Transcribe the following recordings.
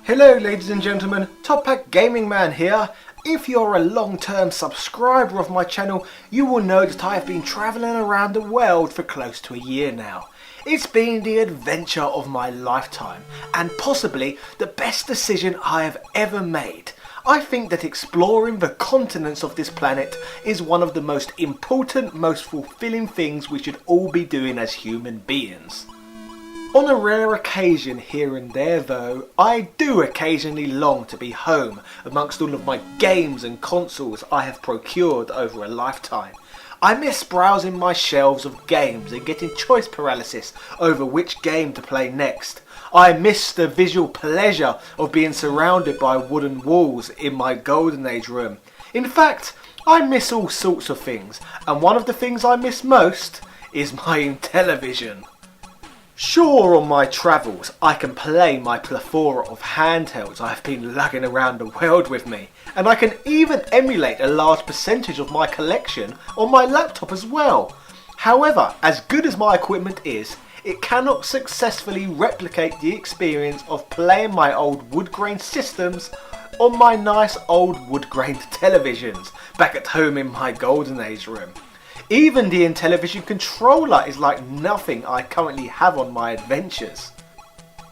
Hello ladies and gentlemen, Top Pack Gaming Man here. If you're a long-term subscriber of my channel, you will know that I have been travelling around the world for close to a year now. It's been the adventure of my lifetime, and possibly the best decision I have ever made. I think that exploring the continents of this planet is one of the most important, most fulfilling things we should all be doing as human beings. On a rare occasion here and there though, I do occasionally long to be home amongst all of my games and consoles I have procured over a lifetime. I miss browsing my shelves of games and getting choice paralysis over which game to play next. I miss the visual pleasure of being surrounded by wooden walls in my golden age room. In fact, I miss all sorts of things, and one of the things I miss most is my Intellivision. Sure, on my travels I can play my plethora of handhelds I have been lugging around the world with me, and I can even emulate a large percentage of my collection on my laptop as well. However, as good as my equipment is, it cannot successfully replicate the experience of playing my old wood-grain systems on my nice old wood-grained televisions back at home in my golden age room. Even the Intellivision controller is like nothing I currently have on my adventures.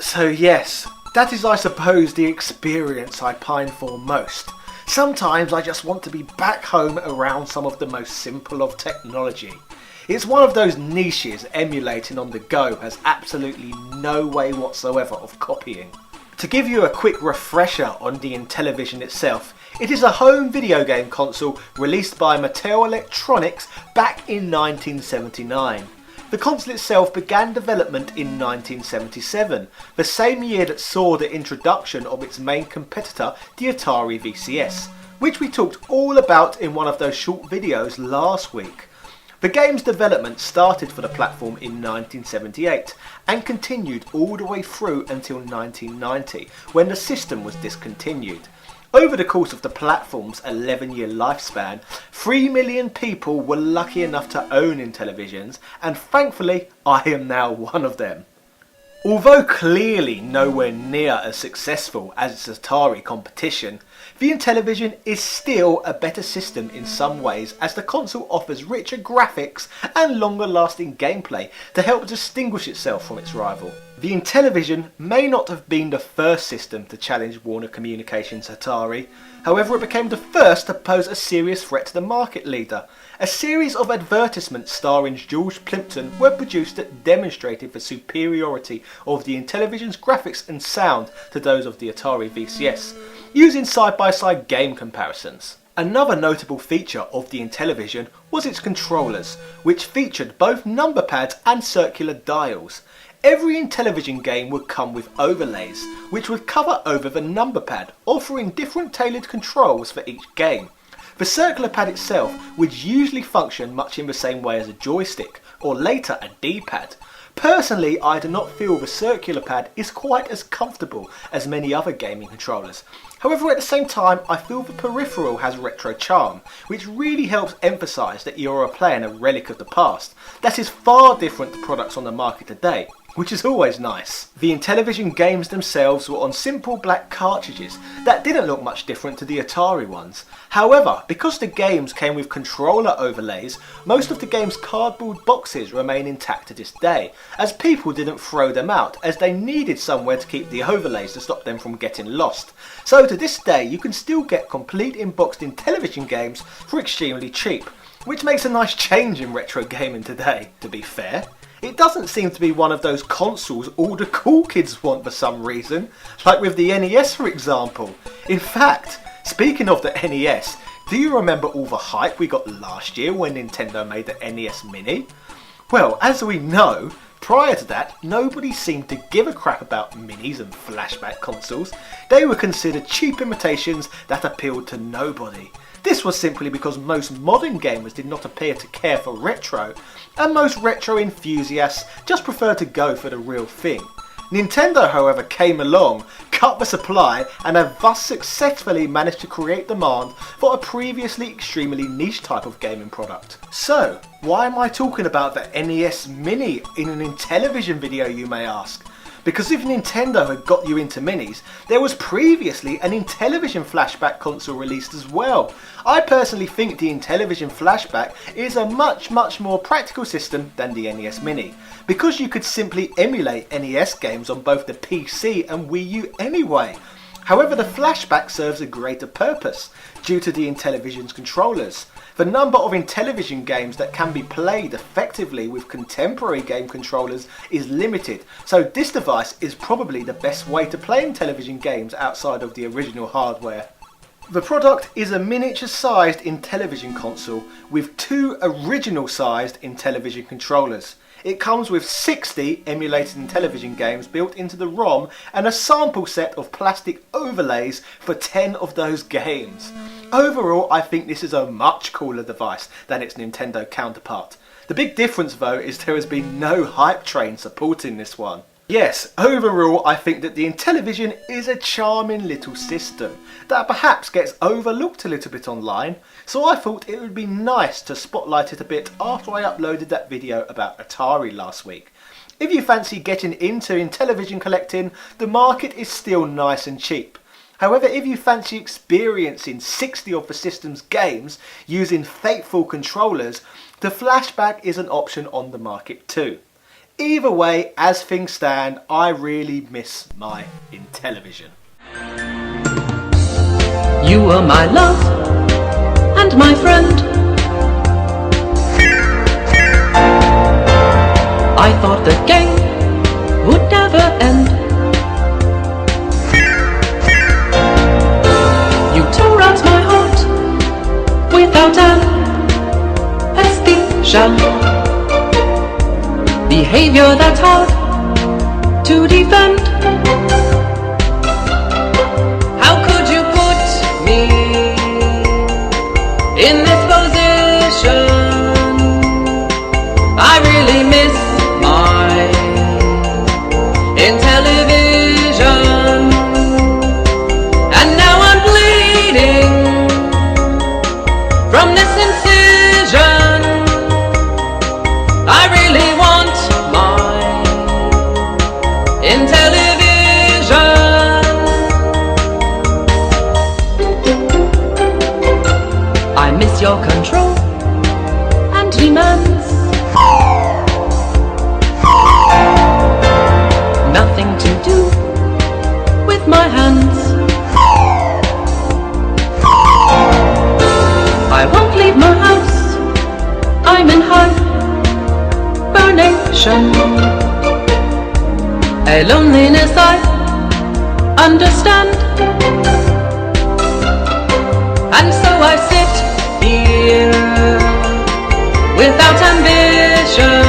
So yes, that is I suppose the experience I pine for most. Sometimes I just want to be back home around some of the most simple of technology. It's one of those niches emulating on the go has absolutely no way whatsoever of copying. To give you a quick refresher on the Intellivision itself, it is a home video game console released by Mattel Electronics back in 1979. The console itself began development in 1977, the same year that saw the introduction of its main competitor, the Atari VCS, which we talked all about in one of those short videos last week. The game's development started for the platform in 1978 and continued all the way through until 1990, when the system was discontinued. Over the course of the platform's 11-year lifespan, 3 million people were lucky enough to own Intellivisions, and thankfully I am now one of them. Although clearly nowhere near as successful as its Atari competition, the Intellivision is still a better system in some ways, as the console offers richer graphics and longer lasting gameplay to help distinguish itself from its rival. The Intellivision may not have been the first system to challenge Warner Communications' Atari, however it became the first to pose a serious threat to the market leader. A series of advertisements starring George Plimpton were produced that demonstrated the superiority of the Intellivision's graphics and sound to those of the Atari VCS, using side-by-side game comparisons. Another notable feature of the Intellivision was its controllers, which featured both number pads and circular dials. Every Intellivision game would come with overlays, which would cover over the number pad, offering different tailored controls for each game. The circular pad itself would usually function much in the same way as a joystick, or later a D-pad. Personally, I do not feel the circular pad is quite as comfortable as many other gaming controllers. However, at the same time, I feel the peripheral has retro charm, which really helps emphasise that you are playing a relic of the past that is far different to products on the market today, which is always nice. The Intellivision games themselves were on simple black cartridges that didn't look much different to the Atari ones. However, because the games came with controller overlays, most of the game's cardboard boxes remain intact to this day, as people didn't throw them out as they needed somewhere to keep the overlays to stop them from getting lost. So to this day you can still get complete in-boxed Intellivision games for extremely cheap, which makes a nice change in retro gaming today. To be fair, it doesn't seem to be one of those consoles all the cool kids want for some reason, like with the NES for example. In fact, speaking of the NES, do you remember all the hype we got last year when Nintendo made the NES Mini? Well, as we know, prior to that, nobody seemed to give a crap about minis and flashback consoles. They were considered cheap imitations that appealed to nobody. This was simply because most modern gamers did not appear to care for retro, and most retro enthusiasts just preferred to go for the real thing. Nintendo, however, came along, cut the supply, and have thus successfully managed to create demand for a previously extremely niche type of gaming product. So, why am I talking about the NES Mini in an Intellivision video, you may ask? because if Nintendo had got you into minis, there was previously an Intellivision flashback console released as well. I personally think the Intellivision flashback is a much more practical system than the NES Mini, because you could simply emulate NES games on both the PC and Wii U anyway. However, the flashback serves a greater purpose due to the Intellivision's controllers. The number of Intellivision games that can be played effectively with contemporary game controllers is limited, so this device is probably the best way to play Intellivision games outside of the original hardware. The product is a miniature-sized Intellivision console with two original-sized Intellivision controllers. It comes with 60 emulated Intellivision games built into the ROM and a sample set of plastic overlays for 10 of those games. Overall, I think this is a much cooler device than its Nintendo counterpart. The big difference though is there has been no hype train supporting this one. Yes, overall I think that the Intellivision is a charming little system that perhaps gets overlooked a little bit online, so I thought it would be nice to spotlight it a bit after I uploaded that video about Atari last week. If you fancy getting into Intellivision collecting, the market is still nice and cheap. However, if you fancy experiencing 60 of the system's games using faithful controllers, the flashback is an option on the market too. Either way, as things stand, I really miss my Intellivision. You were my love and my friend. I thought the game would never end. You tore out my heart without anesthesia. Behavior that's hard to defend. How could you put me in this position? I really miss my Intellivision, and now I'm bleeding from this incision. I really want my Intellivision. I miss your control and demands. Nothing to do with my hands. I won't leave my house. I'm in hibernation. A loneliness I understand, and so I sit here without ambition.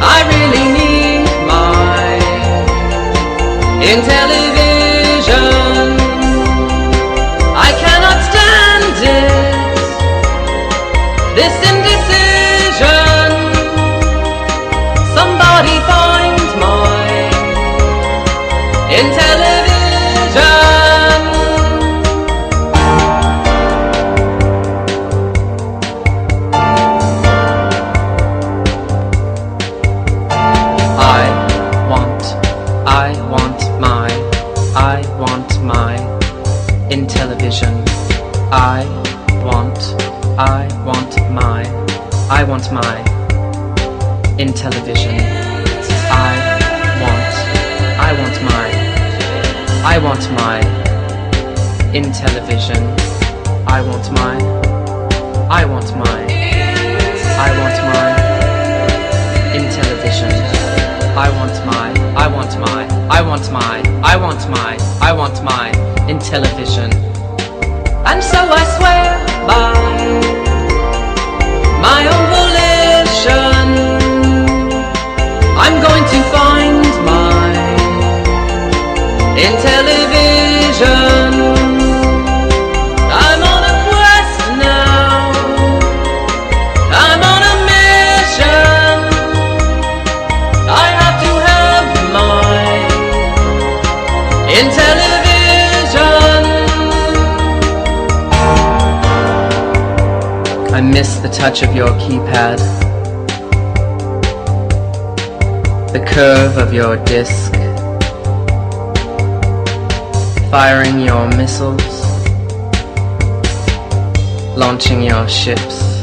I really need my Intellivision. I cannot stand it, this indecision. Somebody find my Intellivision. Intellivision. I want my Intellivision. I want my Intellivision. I want my Intellivision. I want my Intellivision. And so I swear by my own volition, I'm going to find my Intellivision. I'm on a quest now, I'm on a mission. I have to have my Intellivision. I miss the touch of your keypad, the curve of your disc, firing your missiles, launching your ships,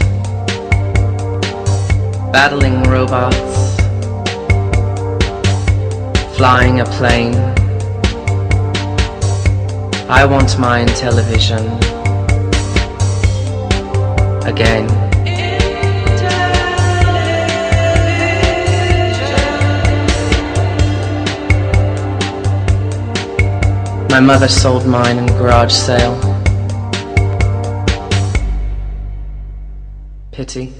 battling robots, flying a plane. I want my Intellivision again. My mother sold mine in garage sale. Pity.